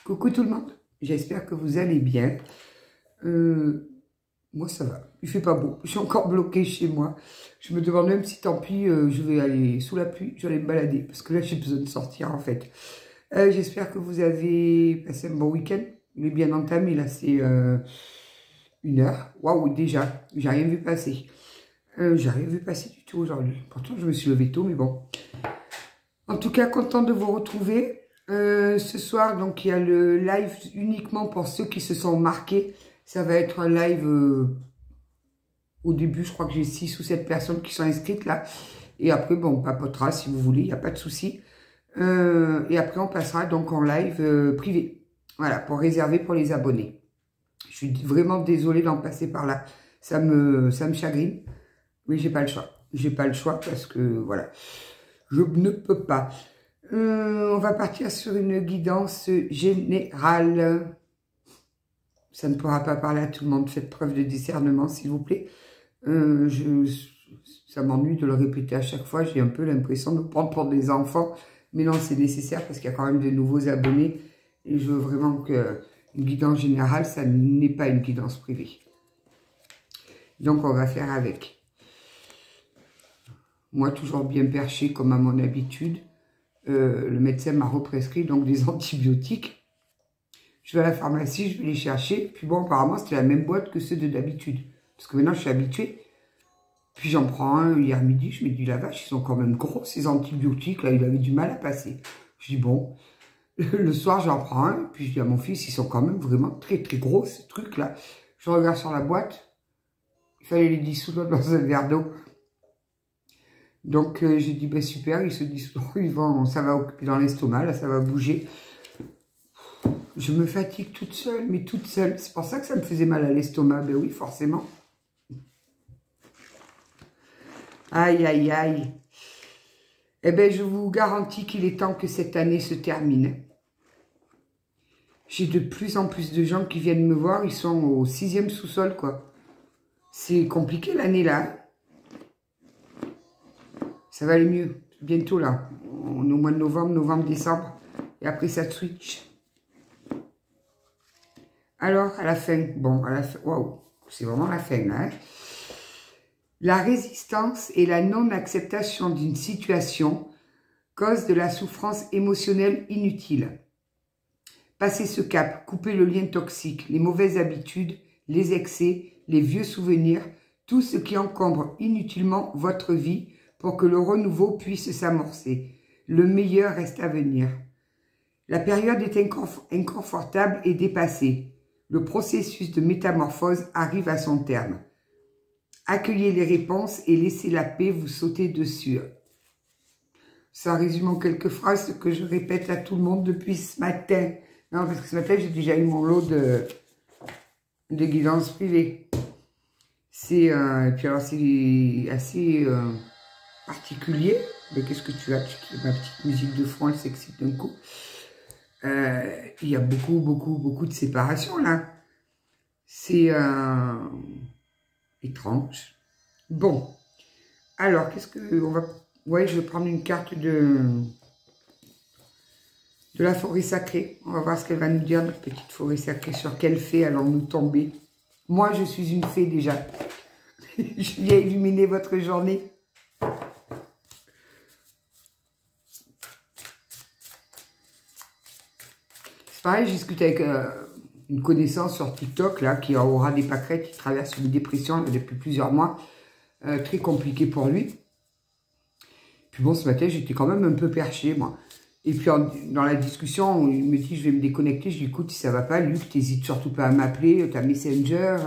Coucou tout le monde, j'espère que vous allez bien. Moi ça va, il fait pas beau, je suis encore bloquée chez moi. Je me demande même si tant pis, je vais aller sous la pluie, je vais aller me balader. Parce que là j'ai besoin de sortir en fait. J'espère que vous avez passé un bon week-end. Il est bien entamé, là c'est 1 heure. Waouh, déjà, j'ai rien vu passer. J'ai rien vu passer du tout aujourd'hui. Pourtant je me suis levée tôt, mais bon. En tout cas, contente de vous retrouver. Ce soir, donc, il y a le live uniquement pour ceux qui se sont marqués. Ça va être un live, au début, je crois que j'ai 6 ou 7 personnes qui sont inscrites là. Et après, bon, on papotera si vous voulez, il n'y a pas de souci. Et après, on passera donc en live privé. Voilà, pour réserver pour les abonnés. Je suis vraiment désolée d'en passer par là. Ça me chagrine. Mais j'ai pas le choix. J'ai pas le choix parce que, voilà, je ne peux pas. On va partir sur une guidance générale. Ça ne pourra pas parler à tout le monde. Faites preuve de discernement, s'il vous plaît. Ça m'ennuie de le répéter à chaque fois. J'ai un peu l'impression de me prendre pour des enfants. Mais non, c'est nécessaire parce qu'il y a quand même de nouveaux abonnés. Et je veux vraiment qu'une guidance générale, ça n'est pas une guidance privée. Donc, on va faire avec. Moi, toujours bien perché, comme à mon habitude. Le médecin m'a represcrit donc des antibiotiques. Je vais à la pharmacie, je vais les chercher. Puis bon, apparemment, c'était la même boîte que ceux de d'habitude. Parce que maintenant, je suis habituée. Puis j'en prends un hier midi. Je me dis, la vache, ils sont quand même gros, ces antibiotiques. Là, il avait du mal à passer. Je dis, bon, le soir, j'en prends un. Puis je dis à mon fils, ils sont quand même vraiment très, très gros, ces trucs-là. Je regarde sur la boîte. Il fallait les dissoudre dans un verre d'eau. Donc, j'ai dit, ben super, ils se disent, ça va occuper dans l'estomac, là, ça va bouger. Je me fatigue toute seule, mais toute seule. C'est pour ça que ça me faisait mal à l'estomac. Ben oui, forcément. Aïe, aïe, aïe. Eh ben, je vous garantis qu'il est temps que cette année se termine. J'ai de plus en plus de gens qui viennent me voir. Ils sont au 6e sous-sol, quoi. C'est compliqué l'année, là. Ça va aller mieux. Bientôt, là. On est au mois de novembre, décembre. Et après, ça switch. Alors, à la fin. Bon, à la fin. Waouh. C'est vraiment la fin, là. Hein. La résistance et la non-acceptation d'une situation cause de la souffrance émotionnelle inutile. Passez ce cap, coupez le lien toxique, les mauvaises habitudes, les excès, les vieux souvenirs, tout ce qui encombre inutilement votre vie pour que le renouveau puisse s'amorcer. Le meilleur reste à venir. La période est inconfortable et dépassée. Le processus de métamorphose arrive à son terme. Accueillez les réponses et laissez la paix vous sauter dessus. Ça résume en quelques phrases ce que je répète à tout le monde depuis ce matin. Non, parce que ce matin, j'ai déjà eu mon lot de guidance privée. C'est puis alors c'est assez particulier. Mais qu'est-ce que tu as? Ma petite musique de fond, elle s'excite d'un coup. Il y a beaucoup de séparation là. C'est étrange. Bon, alors qu'est-ce que on va... Ouais, je vais prendre une carte de la forêt sacrée. On va voir ce qu'elle va nous dire, notre petite forêt sacrée. Sur quelle fée allons-nous tomber? Moi, je suis une fée déjà. Je viens illuminer votre journée. C'est pareil, j'ai discuté avec une connaissance sur TikTok, là, qui aura des pâquerettes, qui traverse une dépression là, depuis plusieurs mois. Très compliqué pour lui. Puis bon, ce matin, j'étais quand même un peu perché, moi. Et puis, dans la discussion, il me dit, je vais me déconnecter. Je dis, écoute, si ça va pas, Luc, t'hésites surtout pas à m'appeler. Tu as Messenger,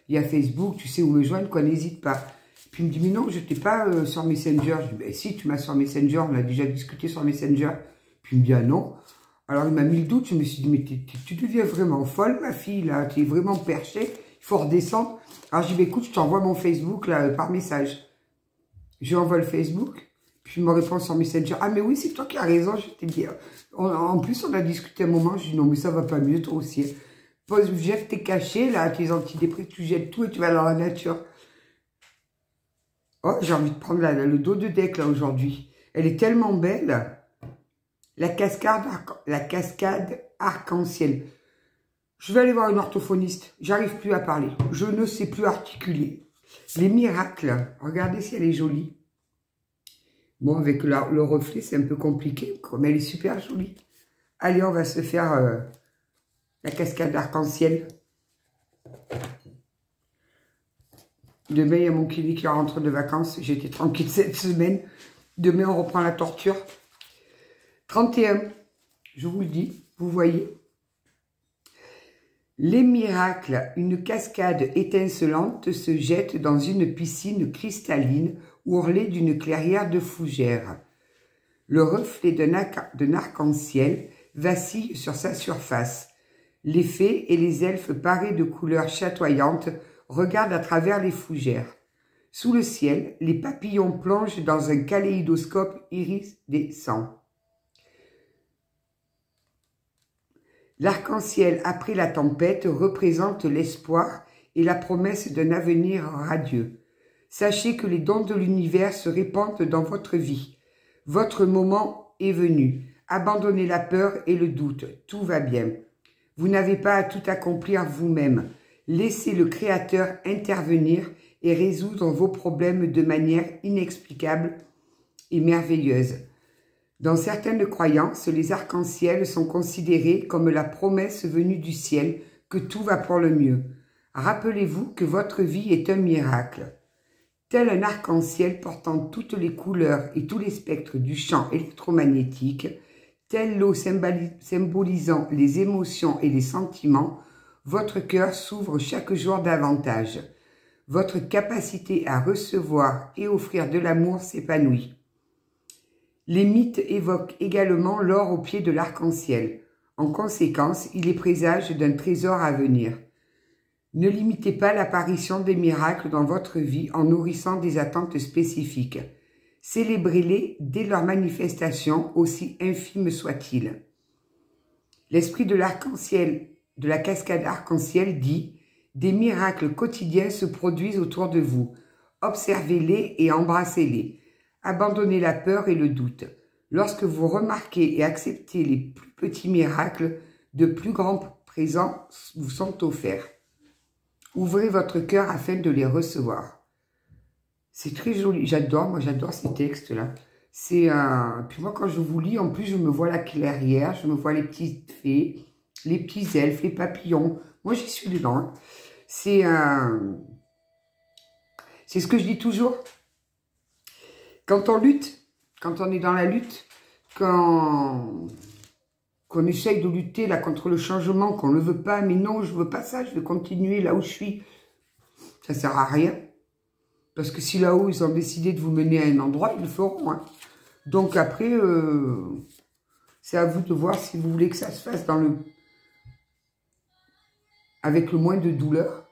il y a Facebook, tu sais où me joindre, quoi, n'hésite pas. Puis il me dit, mais non, je n'étais pas sur Messenger. Je dis, ben si, tu m'as sur Messenger, on a déjà discuté sur Messenger. Puis il me dit, ah non. Alors, il m'a mis le doute. Je me suis dit, mais tu deviens vraiment folle, ma fille, là. Tu es vraiment perchée. Il faut redescendre. Alors, je dis, ben, écoute, je t'envoie mon Facebook, là, par message. Je lui envoie le Facebook. Puis il me répond sur Messenger. Ah, mais oui, c'est toi qui as raison. Je t'ai dit. En plus, on a discuté un moment. Je dis, non, mais ça va pas mieux, toi aussi. Jette tes cachets, là, tes antidépressifs. Tu jettes tout et tu vas dans la nature. Oh, j'ai envie de prendre le dos de deck, là, aujourd'hui. Elle est tellement belle. la cascade arc-en-ciel. Je vais aller voir une orthophoniste. J'arrive plus à parler. Je ne sais plus articuler. Les miracles. Regardez si elle est jolie. Bon, avec le reflet, c'est un peu compliqué, mais elle est super jolie. Allez, on va se faire la cascade arc-en-ciel. Demain, il y a mon kiné qui rentre de vacances. J'étais tranquille cette semaine. Demain, on reprend la torture. 31, je vous le dis, vous voyez. Les miracles, une cascade étincelante se jette dans une piscine cristalline ourlée d'une clairière de fougères. Le reflet d'un arc-en-ciel vacille sur sa surface. Les fées et les elfes parés de couleurs chatoyantes regardent à travers les fougères. Sous le ciel, les papillons plongent dans un kaléidoscope iridescent. L'arc-en-ciel après la tempête représente l'espoir et la promesse d'un avenir radieux. Sachez que les dons de l'univers se répandent dans votre vie. Votre moment est venu. Abandonnez la peur et le doute. Tout va bien. Vous n'avez pas à tout accomplir vous-même. Laissez le Créateur intervenir et résoudre vos problèmes de manière inexplicable et merveilleuse. Dans certaines croyances, les arcs-en-ciel sont considérés comme la promesse venue du ciel que tout va pour le mieux. Rappelez-vous que votre vie est un miracle. Tel un arc-en-ciel portant toutes les couleurs et tous les spectres du champ électromagnétique, telle l'eau symbolisant les émotions et les sentiments, votre cœur s'ouvre chaque jour davantage. Votre capacité à recevoir et offrir de l'amour s'épanouit. Les mythes évoquent également l'or au pied de l'arc-en-ciel. En conséquence, il est présage d'un trésor à venir. Ne limitez pas l'apparition des miracles dans votre vie en nourrissant des attentes spécifiques. Célébrez-les dès leur manifestation, aussi infime soit-il. L'esprit de l'arc-en-ciel, de la cascade arc-en-ciel dit « Des miracles quotidiens se produisent autour de vous. Observez-les et embrassez-les. Abandonnez la peur et le doute. Lorsque vous remarquez et acceptez les plus petits miracles, de plus grands présents vous sont offerts. Ouvrez votre cœur afin de les recevoir. » C'est très joli. J'adore, moi j'adore ces textes-là. Puis moi quand je vous lis, en plus je me vois la clairière, je me vois les petites fées, les petits elfes, les papillons. Moi j'y suis dedans. Hein. C'est ce que je dis toujours. Quand on lutte, quand on est dans la lutte, qu'on essaye de lutter là contre le changement, qu'on ne le veut pas, mais non, je veux pas ça, je veux continuer là où je suis, ça sert à rien. Parce que si là-haut, ils ont décidé de vous mener à un endroit, ils le feront. Hein. Donc après, c'est à vous de voir si vous voulez que ça se fasse avec le moins de douleur.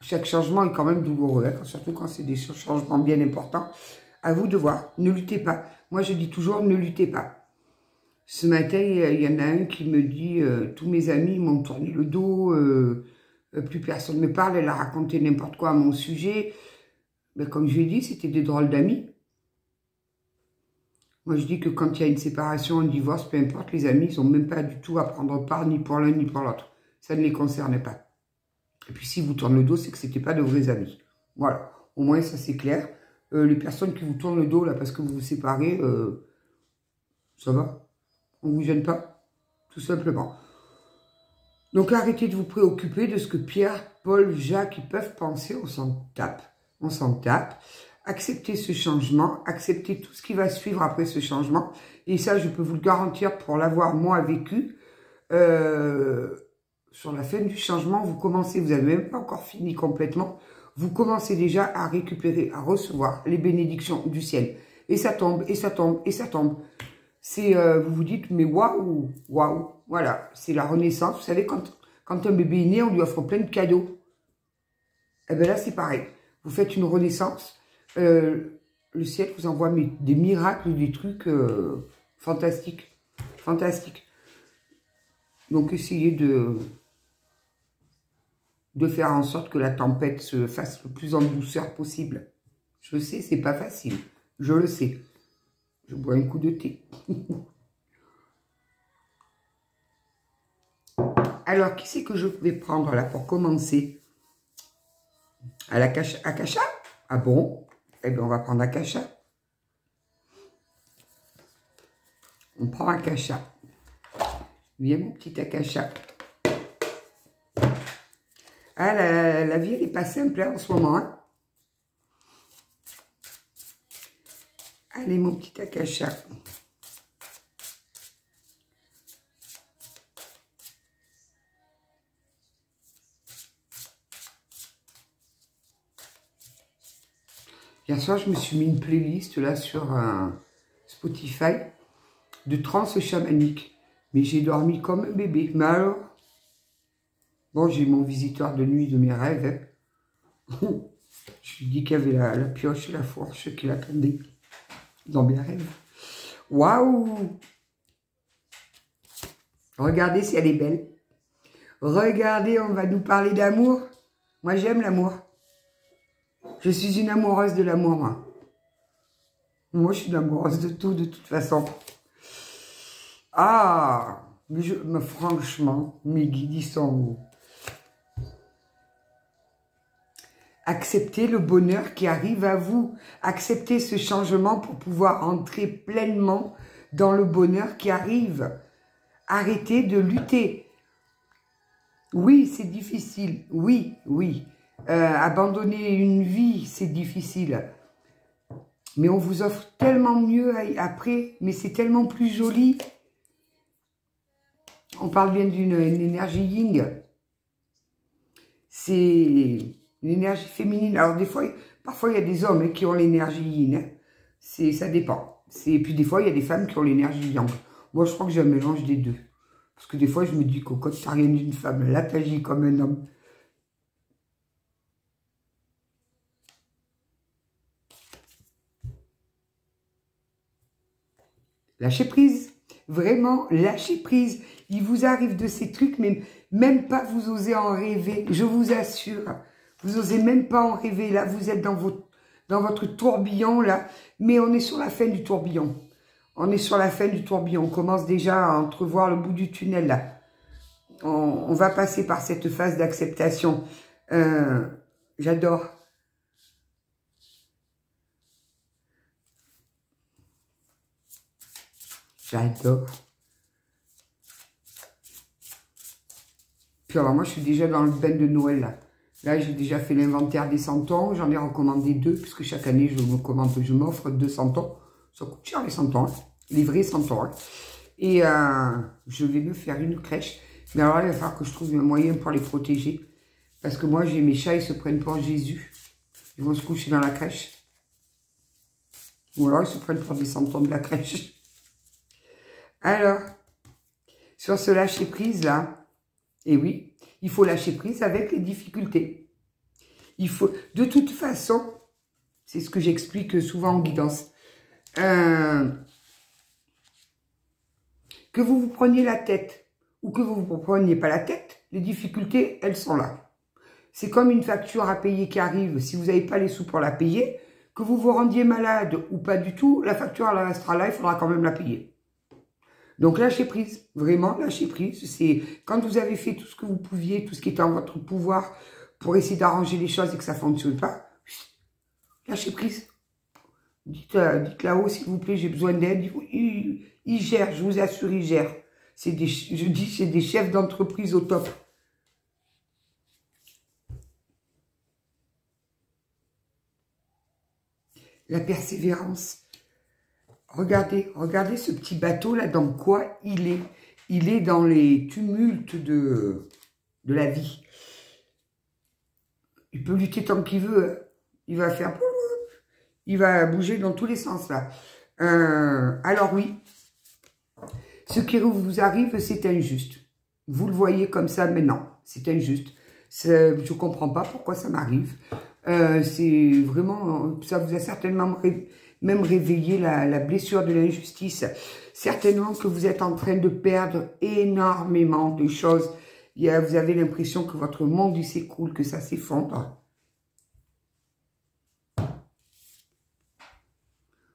Chaque changement est quand même douloureux, hein, surtout quand c'est des changements bien importants. À vous de voir, ne luttez pas. Moi, je dis toujours, ne luttez pas. Ce matin, il y en a un qui me dit, tous mes amis m'ont tourné le dos, plus personne ne me parle, elle a raconté n'importe quoi à mon sujet. Mais comme je l'ai dit, c'était des drôles d'amis. Moi, je dis que quand il y a une séparation, un divorce, peu importe, les amis, ils n'ont même pas du tout à prendre part, ni pour l'un, ni pour l'autre. Ça ne les concerne pas. Et puis, si vous tournez le dos, c'est que ce n'était pas de vrais amis. Voilà. Au moins, ça, c'est clair. Les personnes qui vous tournent le dos, là, parce que vous vous séparez, ça va. On ne vous gêne pas. Tout simplement. Donc, arrêtez de vous préoccuper de ce que Pierre, Paul, Jacques, ils peuvent penser. On s'en tape. On s'en tape. Acceptez ce changement. Acceptez tout ce qui va suivre après ce changement. Et ça, je peux vous le garantir pour l'avoir, moi, vécu. Sur la fin du changement, vous commencez, vous n'avez même pas encore fini complètement, vous commencez déjà à récupérer, à recevoir les bénédictions du ciel. Et ça tombe, et ça tombe, et ça tombe. Vous vous dites, mais waouh, waouh, voilà, c'est la renaissance. Vous savez, quand un bébé est né, on lui offre plein de cadeaux. Et bien là, c'est pareil. Vous faites une renaissance, le ciel vous envoie des miracles, des trucs fantastiques, fantastiques. Donc, essayez de faire en sorte que la tempête se fasse le plus en douceur possible. Je sais, c'est pas facile. Je le sais. Je bois un coup de thé. Alors, qui c'est que je vais prendre là pour commencer? Akasha? Ah bon? Eh bien, on va prendre Akasha. On prend Akasha. Viens, mon petit Akasha. Ah, la vie, elle n'est pas simple hein, en ce moment. Hein. Allez, mon petit Akasha. Hier soir, je me suis mis une playlist là sur Spotify de trance chamanique. Mais j'ai dormi comme un bébé. Mais alors, bon, j'ai mon visiteur de nuit de mes rêves. Hein. Je lui dis qu'il y avait la pioche et la fourche qui l'attendaient dans mes rêves. Waouh! Regardez si elle est belle. Regardez, on va nous parler d'amour. Moi, j'aime l'amour. Je suis une amoureuse de l'amour, moi. Moi, je suis une amoureuse de tout, de toute façon. Ah! Mais franchement, mes guides, ils sont où? Acceptez le bonheur qui arrive à vous. Acceptez ce changement pour pouvoir entrer pleinement dans le bonheur qui arrive. Arrêtez de lutter. Oui, c'est difficile. Oui, oui. Abandonner une vie, c'est difficile. Mais on vous offre tellement mieux après. Mais c'est tellement plus joli. On parle bien d'une énergie yin. C'est une énergie féminine. Alors des fois, parfois il y a des hommes qui ont l'énergie yin. Hein. Ça dépend. Et puis des fois, il y a des femmes qui ont l'énergie yang. Moi, je crois que j'ai un mélange des deux. Parce que des fois, je me dis, cocotte, t'as rien d'une femme. Là, t'agis comme un homme. Lâchez prise. Vraiment, lâchez prise. Il vous arrive de ces trucs, mais même pas vous osez en rêver. Je vous assure. Vous osez même pas en rêver. Là, vous êtes dans votre tourbillon, là. Mais on est sur la fin du tourbillon. On est sur la fin du tourbillon. On commence déjà à entrevoir le bout du tunnel, là. On va passer par cette phase d'acceptation. J'adore. J'adore. Puis alors moi, je suis déjà dans le bain de Noël, là. Là, j'ai déjà fait l'inventaire des santons. J'en ai recommandé 2, puisque chaque année, je m'offre 2 santons. Ça coûte cher, les santons. Hein. Les vrais santons. Hein. Et je vais me faire une crèche. Mais alors là, il va falloir que je trouve un moyen pour les protéger. Parce que moi, j'ai mes chats, ils se prennent pour Jésus. Ils vont se coucher dans la crèche. Ou alors, ils se prennent pour des santons de la crèche. Alors, sur ce lâcher-prise, là, et oui, il faut lâcher prise avec les difficultés. Il faut, de toute façon, c'est ce que j'explique souvent en guidance, que vous vous preniez la tête ou que vous ne vous preniez pas la tête, les difficultés, elles sont là. C'est comme une facture à payer qui arrive, si vous n'avez pas les sous pour la payer, que vous vous rendiez malade ou pas du tout, la facture, elle restera là, il faudra quand même la payer. Donc, lâchez prise, vraiment, lâchez prise. C'est quand vous avez fait tout ce que vous pouviez, tout ce qui était en votre pouvoir pour essayer d'arranger les choses et que ça ne fonctionne pas, lâchez prise. Dites là-haut, s'il vous plaît, j'ai besoin d'aide. Il gère, je vous assure, il gère. Je dis, c'est des chefs d'entreprise au top. La persévérance. Regardez ce petit bateau là, dans quoi il est. Il est dans les tumultes de la vie. Il peut lutter tant qu'il veut. Il va faire... Il va bouger dans tous les sens là. Alors oui, ce qui vous arrive, c'est injuste. Vous le voyez comme ça, mais non, c'est injuste. Je ne comprends pas pourquoi ça m'arrive. C'est vraiment... Ça vous a certainement... même réveiller la blessure de l'injustice. Certainement que vous êtes en train de perdre énormément de choses. Vous avez l'impression que votre monde il s'écroule, que ça s'effondre.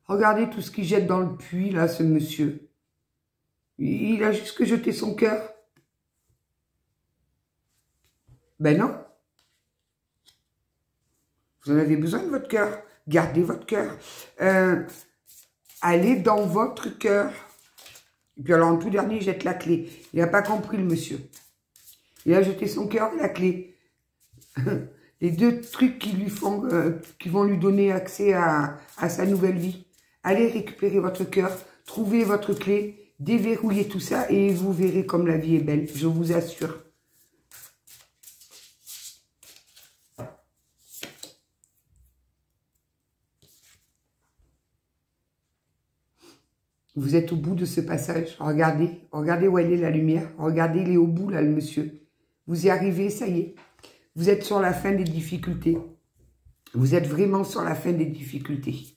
Regardez tout ce qu'il jette dans le puits, là, ce monsieur. Il a juste que jeté son cœur. Ben non. Vous en avez besoin de votre cœur. Gardez votre cœur. Allez dans votre cœur. Et puis alors, en tout dernier, il jette la clé. Il n'a pas compris, le monsieur. Il a jeté son cœur et la clé. Les deux trucs qui lui font, qui vont lui donner accès à sa nouvelle vie. Allez récupérer votre cœur, trouvez votre clé, déverrouillez tout ça et vous verrez comme la vie est belle, je vous assure. Vous êtes au bout de ce passage, regardez, regardez où elle est la lumière, regardez, il est au bout là le monsieur. Vous y arrivez, ça y est. Vous êtes sur la fin des difficultés. Vous êtes vraiment sur la fin des difficultés.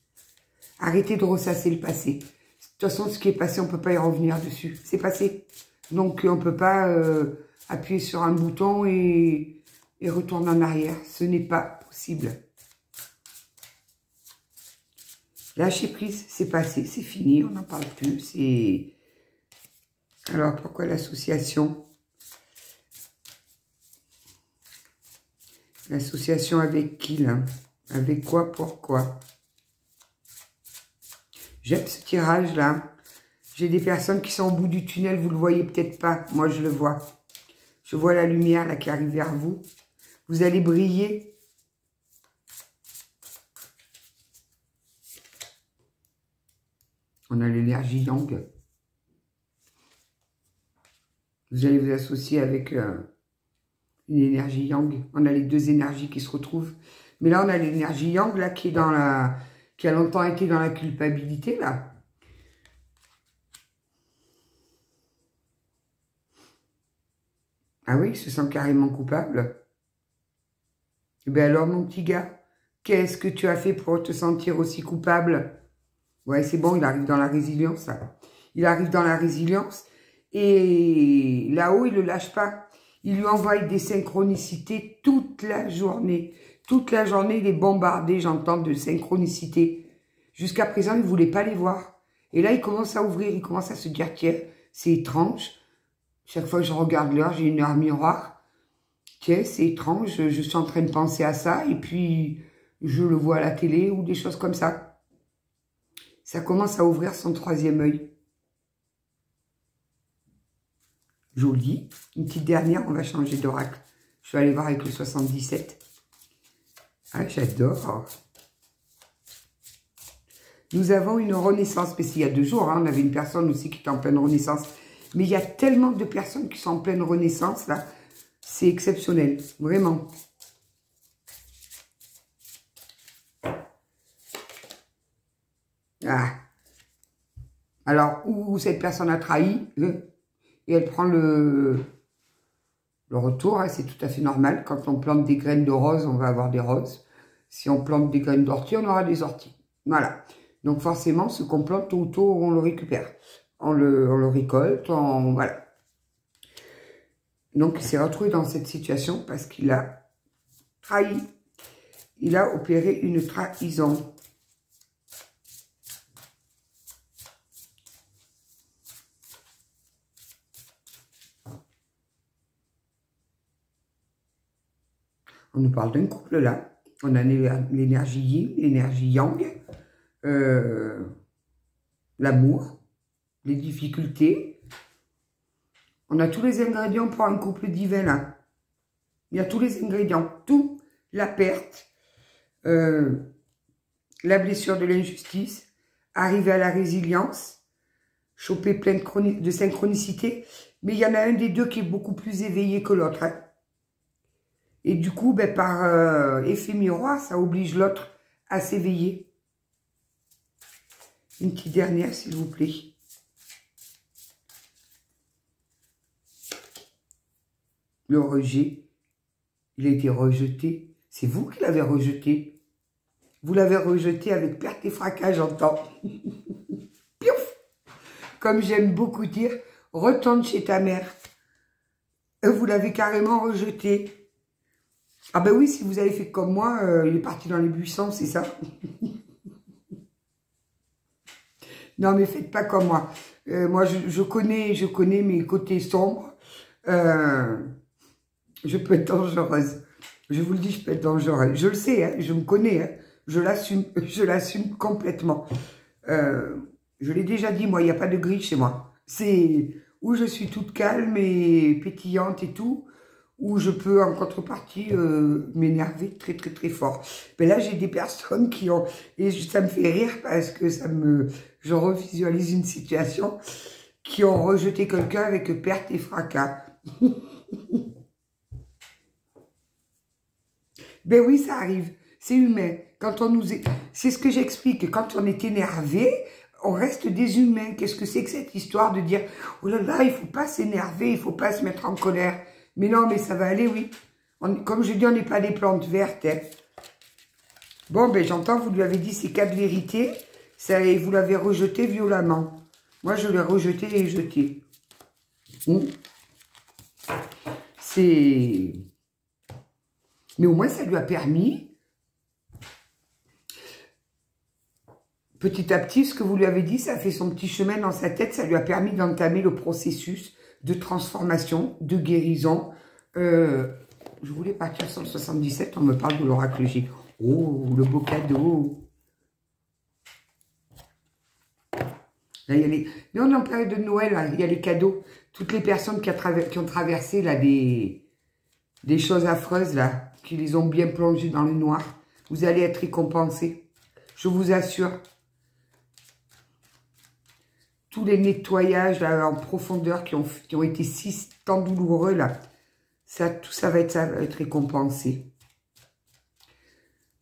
Arrêtez de ressasser le passé. De toute façon, ce qui est passé, on ne peut pas y revenir dessus. C'est passé. Donc, on ne peut pas appuyer sur un bouton et retourner en arrière. Ce n'est pas possible. Lâchez prise, c'est passé, c'est fini, on n'en parle plus. Alors, pourquoi l'association? L'association avec qui, là? Avec quoi, pourquoi? J'aime ce tirage-là. J'ai des personnes qui sont au bout du tunnel, vous ne le voyez peut-être pas. Moi, je le vois. Je vois la lumière, là, qui arrive vers vous. Vous allez briller. On a l'énergie yang. Vous allez vous associer avec une énergie yang. On a les deux énergies qui se retrouvent. Mais là, on a l'énergie yang, là, qui est dans la... qui a longtemps été dans la culpabilité, là. Ah oui, il se sent carrément coupable. Eh bien alors, mon petit gars, qu'est-ce que tu as fait pour te sentir aussi coupable? Ouais, c'est bon, il arrive dans la résilience, là. Il arrive dans la résilience. Et là-haut, il ne le lâche pas. Il lui envoie des synchronicités toute la journée. Toute la journée, il est bombardé, j'entends, de synchronicités. Jusqu'à présent, il ne voulait pas les voir. Et là, il commence à ouvrir, il commence à se dire, tiens, c'est étrange. Chaque fois que je regarde l'heure, j'ai une heure miroir. Tiens, c'est étrange, je suis en train de penser à ça. Et puis, je le vois à la télé ou des choses comme ça. Ça commence à ouvrir son troisième œil. Joli. Une petite dernière, on va changer d'oracle. Je vais aller voir avec le 77. Ah, j'adore. Nous avons une renaissance, parce qu'il y a 2 jours, hein, on avait une personne aussi qui était en pleine renaissance. Mais il y a tellement de personnes qui sont en pleine renaissance, là. C'est exceptionnel, vraiment. Ah. Alors, où cette personne a trahi, et elle prend le retour, hein, c'est tout à fait normal. Quand on plante des graines de rose, on va avoir des roses. Si on plante des graines d'ortie, on aura des orties. Voilà. Donc forcément, ce qu'on plante, tôt ou tôt, on le récupère. On le récolte, voilà. Donc il s'est retrouvé dans cette situation parce qu'il a trahi. Il a opéré une trahison. On nous parle d'un couple là. On a l'énergie yin, l'énergie yang, l'amour, les difficultés. On a tous les ingrédients pour un couple divin là. Il y a tous les ingrédients. Tout, la perte, la blessure de l'injustice, arriver à la résilience, choper plein de synchronicité. Mais il y en a un des deux qui est beaucoup plus éveillé que l'autre. Hein. Et du coup, ben, par effet miroir, ça oblige l'autre à s'éveiller. Une petite dernière, s'il vous plaît. Le rejet. Il a été rejeté. C'est vous qui l'avez rejeté. Vous l'avez rejeté avec perte et fracas, j'entends. Piouf! Comme j'aime beaucoup dire, retourne chez ta mère. Vous l'avez carrément rejeté. Ah ben oui, si vous avez fait comme moi, il est parti dans les buissons, c'est ça. Non, mais faites pas comme moi. Moi, je connais mes côtés sombres. Je peux être dangereuse. Je vous le dis, je peux être dangereuse. Je le sais, hein, je me connais. Hein, je l'assume complètement. Je l'ai déjà dit, moi, il n'y a pas de grille chez moi. C'est où je suis toute calme et pétillante et tout, où je peux, en contrepartie, m'énerver très, très, très fort. Mais là, j'ai des personnes qui ont... Et ça me fait rire parce que je revisualise une situation qui ont rejeté quelqu'un avec perte et fracas. Ben oui, ça arrive. C'est humain. Quand on nous est... C'est ce que j'explique. Quand on est énervé, on reste des humains. Qu'est-ce que c'est que cette histoire de dire « Oh là là, il faut pas s'énerver, il faut pas se mettre en colère. » Mais non, mais ça va aller, oui. Comme je dis, on n'est pas des plantes vertes. Hein. Bon, ben j'entends, vous lui avez dit ces 4 vérités. Ça, et vous l'avez rejeté violemment. Moi, je l'ai rejeté et jeté. C'est... Mais au moins, ça lui a permis, petit à petit, ce que vous lui avez dit, ça a fait son petit chemin dans sa tête, ça lui a permis d'entamer le processus de transformation, de guérison. Je voulais partir sur le 77, on me parle de l'oracle J. Oh, le beau cadeau. Là, il y a les... Mais on est en période de Noël, là, il y a les cadeaux. Toutes les personnes qui ont traversé là, des choses affreuses, là, qui les ont bien plongées dans le noir, vous allez être récompensés. Je vous assure. Tous les nettoyages là, en profondeur qui ont été si tant douloureux, là, tout ça va être récompensé.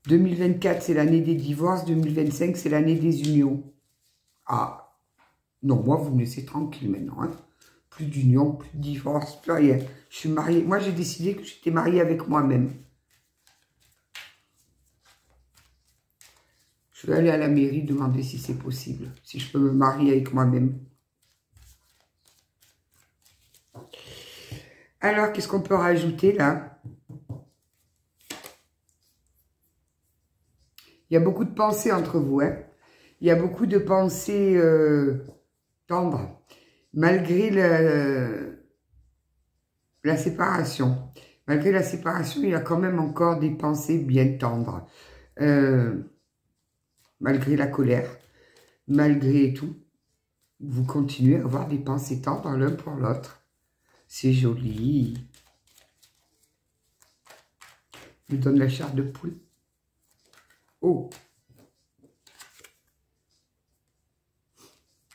2024, c'est l'année des divorces. 2025, c'est l'année des unions. Ah, non, moi, vous me laissez tranquille maintenant. Hein. Plus d'union, plus de divorce, plus rien. Je suis mariée. Moi, j'ai décidé que j'étais mariée avec moi-même. Je vais aller à la mairie demander si c'est possible. Si je peux me marier avec moi-même. Alors, qu'est-ce qu'on peut rajouter là? Il y a beaucoup de pensées entre vous. Hein. Il y a beaucoup de pensées tendres. Malgré la séparation. Malgré la séparation, il y a quand même encore des pensées bien tendres. Malgré la colère, malgré tout, vous continuez à avoir des pensées tendres l'un pour l'autre. C'est joli. Je me donne la chair de poule. Oh.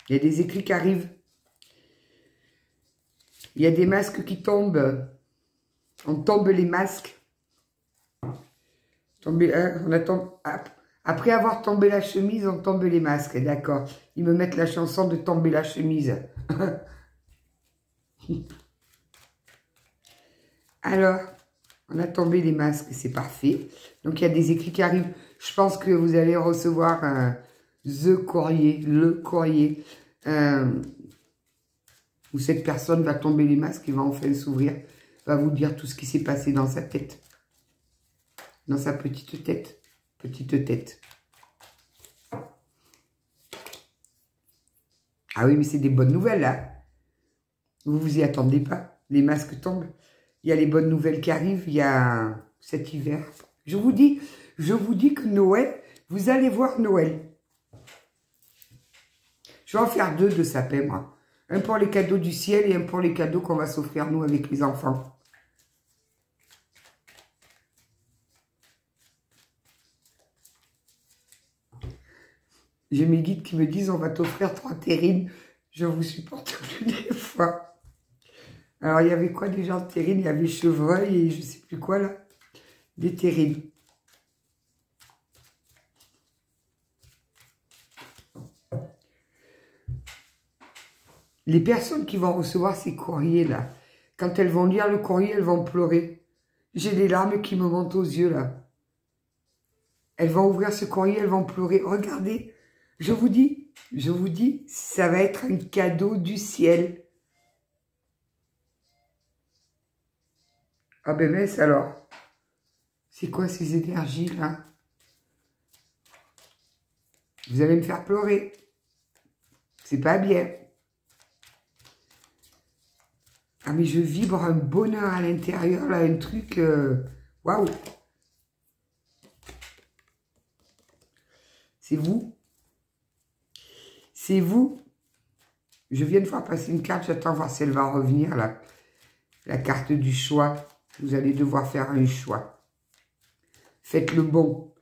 Il y a des écrits qui arrivent. Il y a des masques qui tombent. On tombe les masques. Après avoir tombé la chemise, on tombe les masques. D'accord. Ils me mettent la chanson de tomber la chemise. Alors, on a tombé les masques, c'est parfait. Donc, il y a des écrits qui arrivent. Je pense que vous allez recevoir le courrier, où cette personne va tomber les masques et va enfin s'ouvrir, va vous dire tout ce qui s'est passé dans sa tête. Dans sa petite tête. Petite tête. Ah oui, mais c'est des bonnes nouvelles, là. Vous vous y attendez pas. Les masques tombent. Il y a les bonnes nouvelles qui arrivent. Il y a cet hiver. Je vous dis que Noël, vous allez voir Noël. Je vais en faire 2 de sapins, moi. Un pour les cadeaux du ciel et un pour les cadeaux qu'on va s'offrir, nous, avec les enfants. J'ai mes guides qui me disent, on va t'offrir 3 terrines. Je vous supporte plus des fois. Alors, il y avait quoi déjà en terrine? Il y avait chevreuil et je ne sais plus quoi, là. Des terrines. Les personnes qui vont recevoir ces courriers-là, quand elles vont lire le courrier, elles vont pleurer. J'ai des larmes qui me montent aux yeux, là. Elles vont ouvrir ce courrier, elles vont pleurer. Regardez, je vous dis, ça va être un cadeau du ciel. Ah ben mince alors. C'est quoi ces énergies-là? Vous allez me faire pleurer. C'est pas bien. Ah, mais je vibre un bonheur à l'intérieur, là, un truc... Waouh! C'est vous? C'est vous? Je viens de voir passer une carte, j'attends voir si elle va revenir, là. La carte du choix. Vous allez devoir faire un choix. Faites le bon.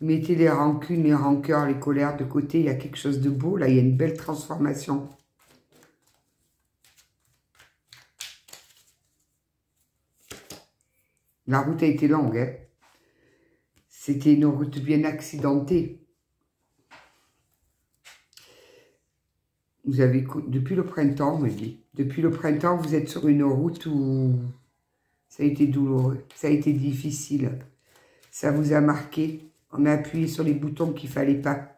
Mettez les rancunes, les rancœurs, les colères de côté. Il y a quelque chose de beau, là. Il y a une belle transformation. La route a été longue, hein. C'était une route bien accidentée. Vous avez, depuis le printemps, on me dit, depuis le printemps, vous êtes sur une route où ça a été douloureux, ça a été difficile. Ça vous a marqué. On a appuyé sur les boutons qu'il ne fallait pas.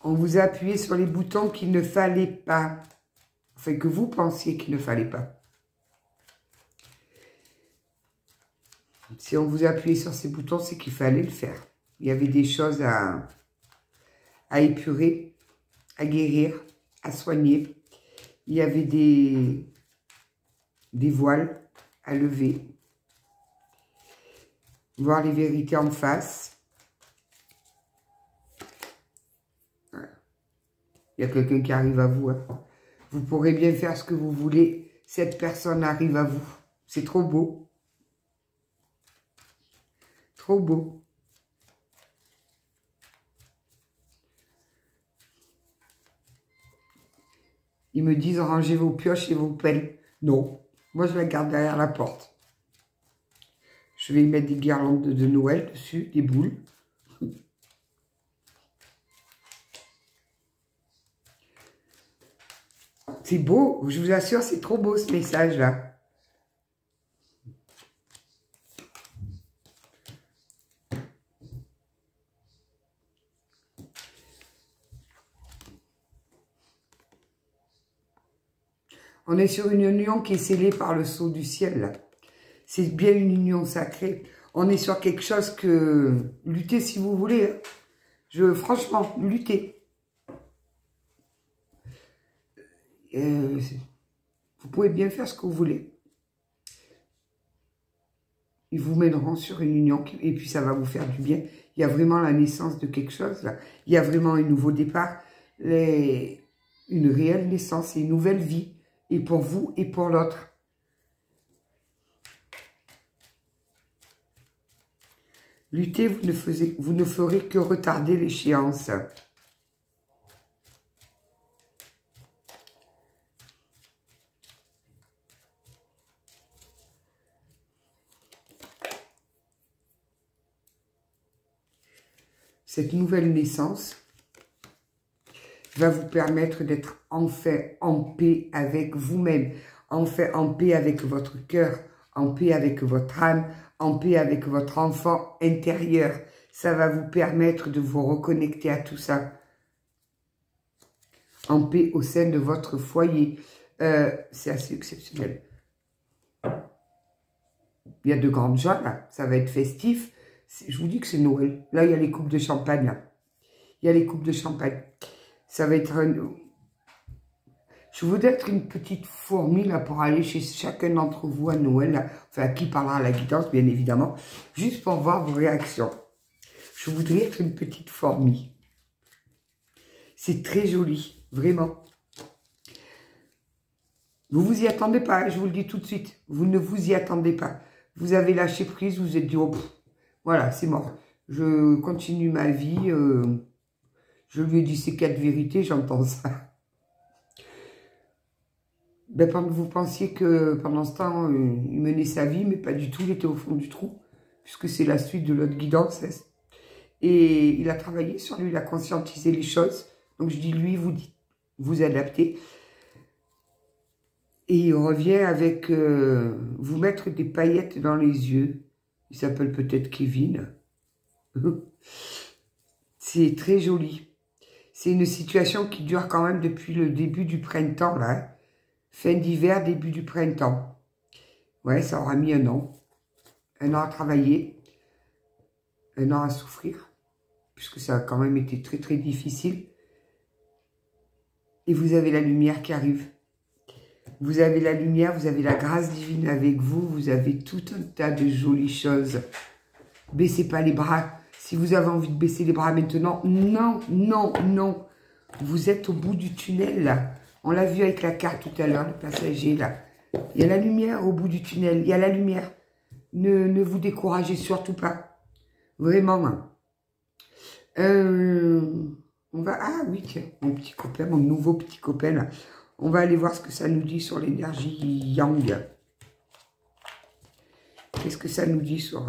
On vous a appuyé sur les boutons qu'il ne fallait pas. Enfin, que vous pensiez qu'il ne fallait pas. Si on vous a appuyé sur ces boutons, c'est qu'il fallait le faire. Il y avait des choses à épurer, à guérir, à soigner. Il y avait des voiles à lever. Voir les vérités en face. Voilà. Il y a quelqu'un qui arrive à vous. Hein. Vous pourrez bien faire ce que vous voulez. Cette personne arrive à vous. C'est trop beau. Trop beau. Ils me disent rangez vos pioches et vos pelles. Non, moi je la garde derrière la porte. Je vais y mettre des guirlandes de Noël dessus, des boules. C'est beau, je vous assure, c'est trop beau ce message-là. On est sur une union qui est scellée par le sceau du ciel, là. C'est bien une union sacrée. On est sur quelque chose que... Luttez si vous voulez. Franchement, luttez. Vous pouvez bien faire ce que vous voulez. Ils vous mèneront sur une union et puis ça va vous faire du bien. Il y a vraiment la naissance de quelque chose, là. Il y a vraiment un nouveau départ. Une réelle naissance et une nouvelle vie. Et pour vous et pour l'autre. Lutter, vous ne ferez que retarder l'échéance. Cette nouvelle naissance va vous permettre d'être enfin en paix avec vous-même, enfin en paix avec votre cœur, en paix avec votre âme, en paix avec votre enfant intérieur. Ça va vous permettre de vous reconnecter à tout ça. En paix au sein de votre foyer. C'est assez exceptionnel. Il y a de grandes joies, là. Ça va être festif. Je vous dis que c'est Noël. Là, il y a les coupes de champagne, là. Il y a les coupes de champagne. Ça va être... Je voudrais être une petite fourmi, là, pour aller chez chacun d'entre vous à Noël, là. Enfin, qui parlera à la guidance, bien évidemment. Juste pour voir vos réactions. Je voudrais être une petite fourmi. C'est très joli, vraiment. Vous vous y attendez pas, hein, je vous le dis tout de suite. Vous ne vous y attendez pas. Vous avez lâché prise, vous vous êtes dit, oh, voilà, c'est mort. Je continue ma vie. Je lui ai dit ces 4 vérités, j'entends ça. Ben, vous pensiez que pendant ce temps, il menait sa vie, mais pas du tout, il était au fond du trou, puisque c'est la suite de l'autre guidance. Et il a travaillé sur lui, il a conscientisé les choses. Donc je dis, lui, vous adaptez. Et il revient avec vous mettre des paillettes dans les yeux. Il s'appelle peut-être Kevin. C'est très joli. C'est une situation qui dure quand même depuis le début du printemps, là. Hein. Fin d'hiver, début du printemps. Ouais, ça aura mis un an. Un an à travailler. Un an à souffrir. Puisque ça a quand même été très, très difficile. Et vous avez la lumière qui arrive. Vous avez la lumière, vous avez la grâce divine avec vous, vous avez tout un tas de jolies choses. Baissez pas les bras. Si vous avez envie de baisser les bras maintenant, non, non, non. Vous êtes au bout du tunnel, là. On l'a vu avec la carte tout à l'heure, le passager, là. Il y a la lumière au bout du tunnel, il y a la lumière. Ne vous découragez surtout pas. Vraiment. On va... Ah oui, tiens, mon petit copain, mon nouveau petit copain, là. On va aller voir ce que ça nous dit sur l'énergie Yang. Qu'est-ce que ça nous dit sur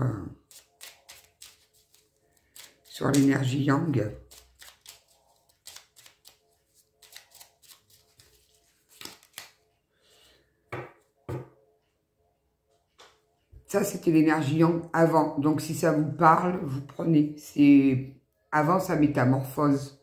l'énergie Yang? Ça, c'était l'énergie Yang avant. Donc, si ça vous parle, vous prenez. C'est avant sa métamorphose.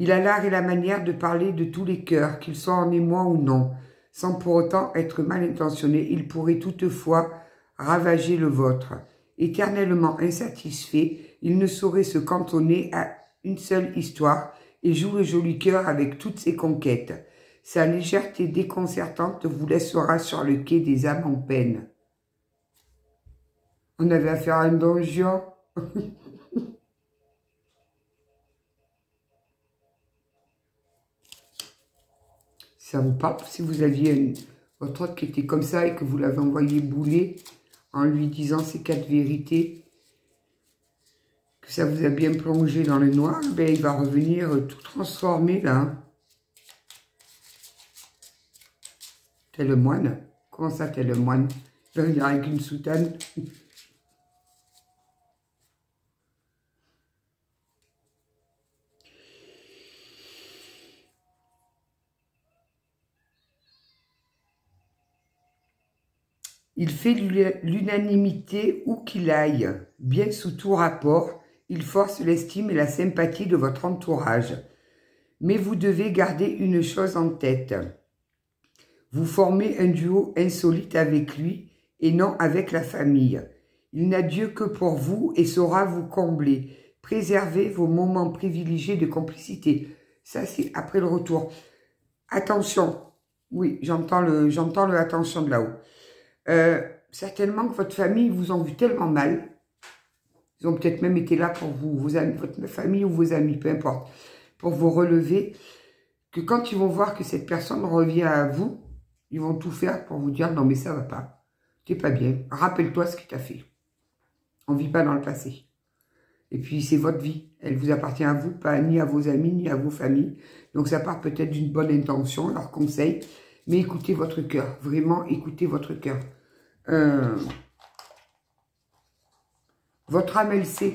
Il a l'art et la manière de parler de tous les cœurs, qu'ils soient en émoi ou non. Sans pour autant être mal intentionné, il pourrait toutefois ravager le vôtre. Éternellement insatisfait, il ne saurait se cantonner à une seule histoire et joue le joli cœur avec toutes ses conquêtes. Sa légèreté déconcertante vous laissera sur le quai des âmes en peine. On avait affaire à un donjon. Ça vous parle si vous aviez votre autre qui était comme ça et que vous l'avez envoyé bouler en lui disant ces 4 vérités, que ça vous a bien plongé dans le noir, ben il va revenir tout transformé là. Hein. Tel le moine. Comment ça, tel le moine? Il va venir avec une soutane. Il fait l'unanimité où qu'il aille, bien sous tout rapport, il force l'estime et la sympathie de votre entourage. Mais vous devez garder une chose en tête. Vous formez un duo insolite avec lui et non avec la famille. Il n'a Dieu que pour vous et saura vous combler. Préservez vos moments privilégiés de complicité. Ça, c'est après le retour. Attention. Oui, j'entends le attention de là-haut. Certainement que votre famille vous ont vu tellement mal, ils ont peut-être même été là pour vous, vos amis, votre famille ou vos amis, peu importe, pour vous relever, que quand ils vont voir que cette personne revient à vous, ils vont tout faire pour vous dire non mais ça va pas, t'es pas bien, rappelle-toi ce qu'il t'a fait. On vit pas dans le passé. Et puis c'est votre vie, elle vous appartient à vous, pas ni à vos amis, ni à vos familles. Donc ça part peut-être d'une bonne intention, leur conseil, mais écoutez votre cœur, vraiment écoutez votre cœur. Votre âme, elle sait.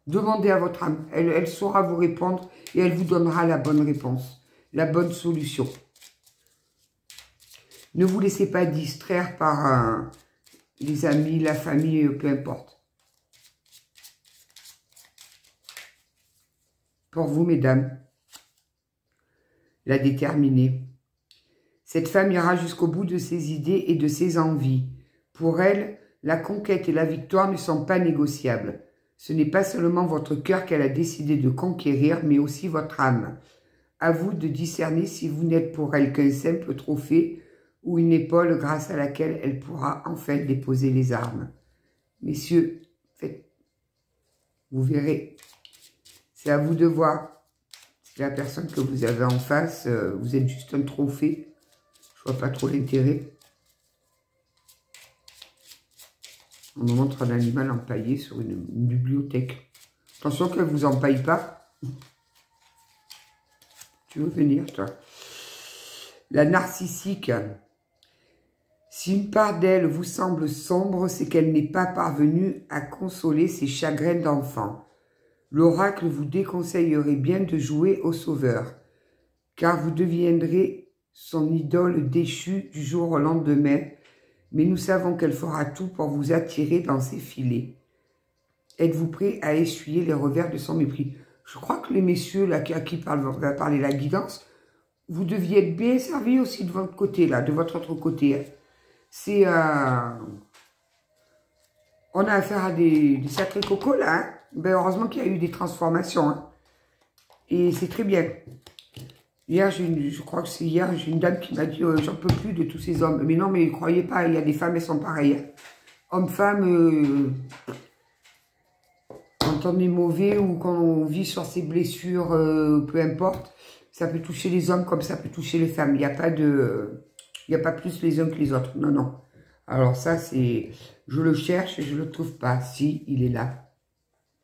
Demandez à votre âme. Elle saura vous répondre et elle vous donnera la bonne réponse, la bonne solution. Ne vous laissez pas distraire par les amis, la famille, peu importe. Pour vous, mesdames, la déterminée. Cette femme ira jusqu'au bout de ses idées et de ses envies. Pour elle, la conquête et la victoire ne sont pas négociables. Ce n'est pas seulement votre cœur qu'elle a décidé de conquérir, mais aussi votre âme. À vous de discerner si vous n'êtes pour elle qu'un simple trophée ou une épaule grâce à laquelle elle pourra enfin déposer les armes. Messieurs, faites, vous verrez. C'est à vous de voir. Si la personne que vous avez en face, vous êtes juste un trophée. Je vois pas trop l'intérêt. On nous montre un animal empaillé sur une bibliothèque. Attention qu'elle ne vous empaille pas. Tu veux venir, toi? La narcissique. Si une part d'elle vous semble sombre, c'est qu'elle n'est pas parvenue à consoler ses chagrins d'enfant. L'oracle vous déconseillerait bien de jouer au sauveur, car vous deviendrez son idole déchue du jour au lendemain, mais nous savons qu'elle fera tout pour vous attirer dans ses filets. Êtes-vous prêt à essuyer les revers de son mépris? Je crois que les messieurs là, à qui va parler la guidance, vous deviez être bien servis aussi de votre côté, là, de votre autre côté. C'est... on a affaire à des sacrés cocos, là. Hein. Ben, heureusement qu'il y a eu des transformations. Hein. Et c'est très bien. Hier, je crois que c'est hier, j'ai une dame qui m'a dit j'en peux plus de tous ces hommes. Mais non, mais ne croyez pas, il y a des femmes, elles sont pareilles. Hommes-femmes, quand on est mauvais ou quand on vit sur ses blessures, peu importe, ça peut toucher les hommes comme ça peut toucher les femmes. Il n'y a pas de... Il n'y a pas plus les uns que les autres. Non, non. Alors ça, c'est... Je le cherche et je ne le trouve pas. Si, il est là.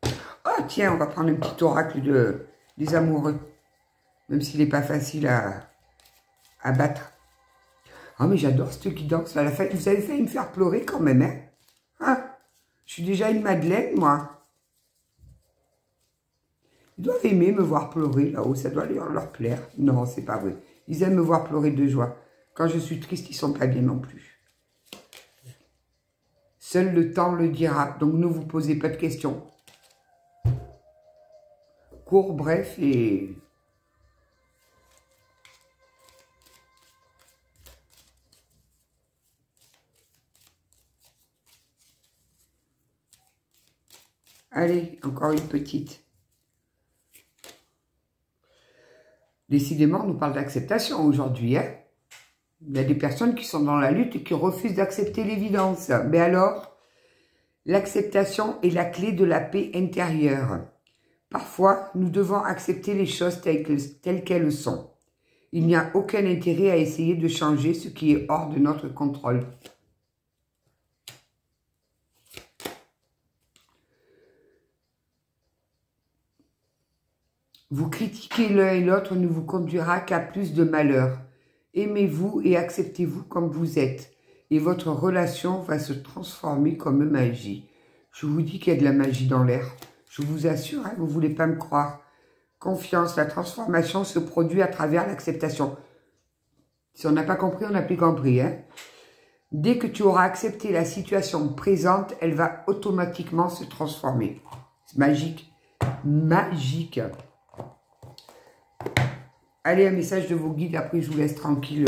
Oh, tiens, on va prendre un petit oracle des amoureux. Même s'il n'est pas facile à battre. Ah, mais j'adore cette guidance. Vous avez failli me faire pleurer quand même, hein? Ah, je suis déjà une madeleine, moi. Ils doivent aimer me voir pleurer là-haut. Ça doit leur plaire. Non, c'est pas vrai. Ils aiment me voir pleurer de joie. Quand je suis triste, ils sont pas bien non plus. Seul le temps le dira. Donc, ne vous posez pas de questions. Court, bref et... Allez, encore une petite. Décidément, on nous parle d'acceptation aujourd'hui. Hein? Il y a des personnes qui sont dans la lutte et qui refusent d'accepter l'évidence. Mais alors, l'acceptation est la clé de la paix intérieure. Parfois, nous devons accepter les choses telles qu'elles sont. Il n'y a aucun intérêt à essayer de changer ce qui est hors de notre contrôle. Vous critiquer l'un et l'autre ne vous conduira qu'à plus de malheur. Aimez-vous et acceptez-vous comme vous êtes. Et votre relation va se transformer comme magie. Je vous dis qu'il y a de la magie dans l'air. Je vous assure, hein, vous ne voulez pas me croire. Confiance, la transformation se produit à travers l'acceptation. Si on n'a pas compris, on n'a plus compris. Hein. Dès que tu auras accepté la situation présente, elle va automatiquement se transformer. C'est magique. Magique. Allez, un message de vos guides, après je vous laisse tranquille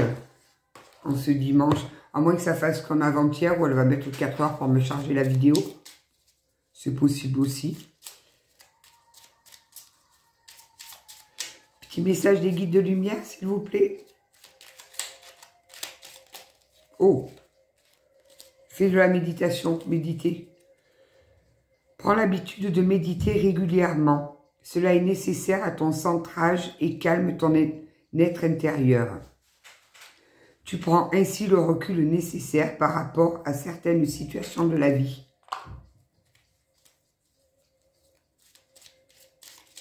en ce dimanche. À moins que ça fasse comme avant-hier, où elle va mettre 4 heures pour me charger la vidéo. C'est possible aussi. Petit message des guides de lumière, s'il vous plaît. Oh. Fais de la méditation, méditez. Prends l'habitude de méditer régulièrement. Cela est nécessaire à ton centrage et calme ton être intérieur. Tu prends ainsi le recul nécessaire par rapport à certaines situations de la vie.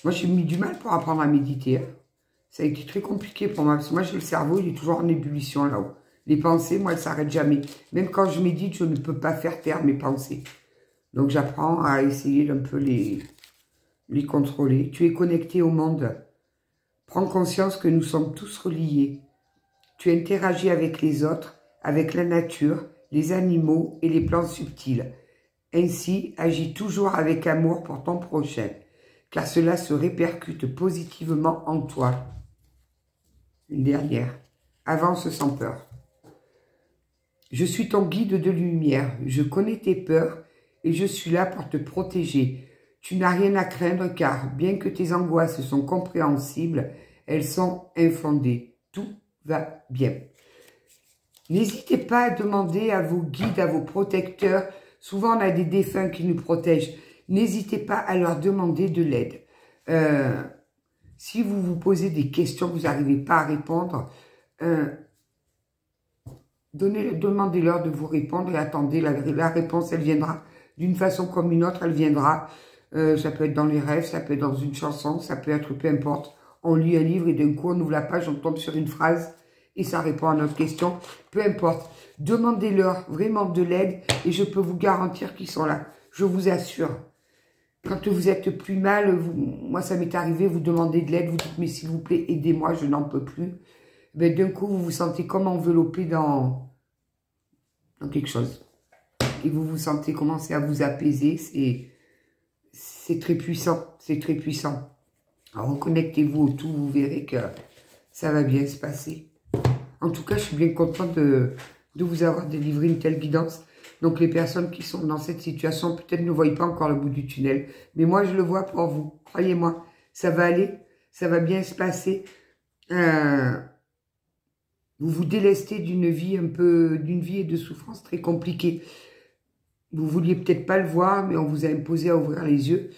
Moi, j'ai mis du mal pour apprendre à méditer. Hein. Ça a été très compliqué pour moi, parce que moi, j'ai le cerveau, il est toujours en ébullition là-haut. Les pensées, moi, elles ne s'arrêtent jamais. Même quand je médite, je ne peux pas faire taire mes pensées. Donc, j'apprends à essayer d'un peu les contrôler. Tu es connecté au monde. Prends conscience que nous sommes tous reliés. Tu interagis avec les autres, avec la nature, les animaux et les plans subtils. Ainsi, agis toujours avec amour pour ton prochain, car cela se répercute positivement en toi. Une dernière. Avance sans peur. Je suis ton guide de lumière. Je connais tes peurs et je suis là pour te protéger. Tu n'as rien à craindre car, bien que tes angoisses sont compréhensibles, elles sont infondées. Tout va bien. N'hésitez pas à demander à vos guides, à vos protecteurs. Souvent, on a des défunts qui nous protègent. N'hésitez pas à leur demander de l'aide. Si vous vous posez des questions, vous n'arrivez pas à répondre, demandez-leur de vous répondre et attendez. La réponse, elle viendra. D'une façon comme une autre, elle viendra. Ça peut être dans les rêves, ça peut être dans une chanson, ça peut être peu importe. On lit un livre et d'un coup, on ouvre la page, on tombe sur une phrase et ça répond à notre question. Peu importe. Demandez-leur vraiment de l'aide et je peux vous garantir qu'ils sont là. Je vous assure. Quand vous êtes plus mal, moi ça m'est arrivé, vous demandez de l'aide, vous dites mais s'il vous plaît, aidez-moi, je n'en peux plus. Ben, d'un coup, vous vous sentez comme enveloppé dans quelque chose. Et vous vous sentez commencer à vous apaiser, c'est très puissant, c'est très puissant. Alors, reconnectez-vous au tout, vous verrez que ça va bien se passer. En tout cas, je suis bien contente de vous avoir délivré une telle guidance. Donc, les personnes qui sont dans cette situation, peut-être ne voient pas encore le bout du tunnel. Mais moi, je le vois pour vous. Croyez-moi, ça va aller, ça va bien se passer. Vous vous délestez d'une vie d'une vie et de souffrance très compliquée. Vous vouliez peut-être pas le voir, mais on vous a imposé à ouvrir les yeux.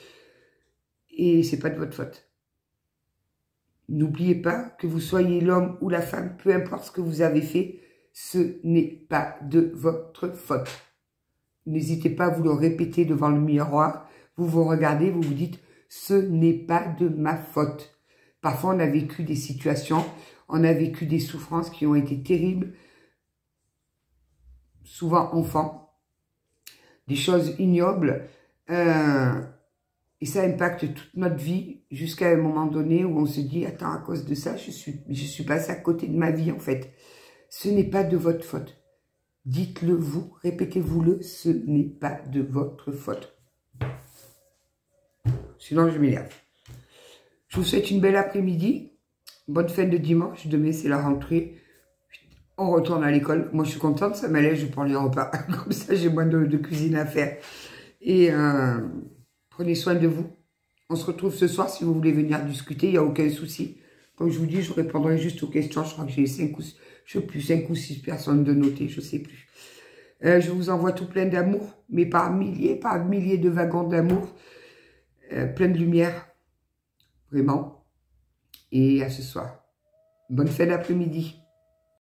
Et c'est pas de votre faute. N'oubliez pas que vous soyez l'homme ou la femme, peu importe ce que vous avez fait, ce n'est pas de votre faute. N'hésitez pas à vous le répéter devant le miroir. Vous vous regardez, vous vous dites, ce n'est pas de ma faute. Parfois, on a vécu des situations, on a vécu des souffrances qui ont été terribles, souvent enfants, des choses ignobles, et ça impacte toute notre vie jusqu'à un moment donné où on se dit, attends, à cause de ça, je suis passé à côté de ma vie en fait. Ce n'est pas de votre faute. Dites-le vous, répétez-vous-le, ce n'est pas de votre faute. Sinon, je m'énerve. Je vous souhaite une belle après-midi. Bonne fin de dimanche. Demain, c'est la rentrée. On retourne à l'école. Moi, je suis contente. Ça m'allège pour les repas. Comme ça, j'ai moins de cuisine à faire. Et prenez soin de vous. On se retrouve ce soir si vous voulez venir discuter. Il n'y a aucun souci. Comme je vous dis, je répondrai juste aux questions. Je crois que j'ai 5 ou 6 personnes de noter. Je ne sais plus. Je vous envoie tout plein d'amour. Mais par milliers de wagons d'amour. Plein de lumière. Vraiment. Et à ce soir. Bonne fin d'après-midi.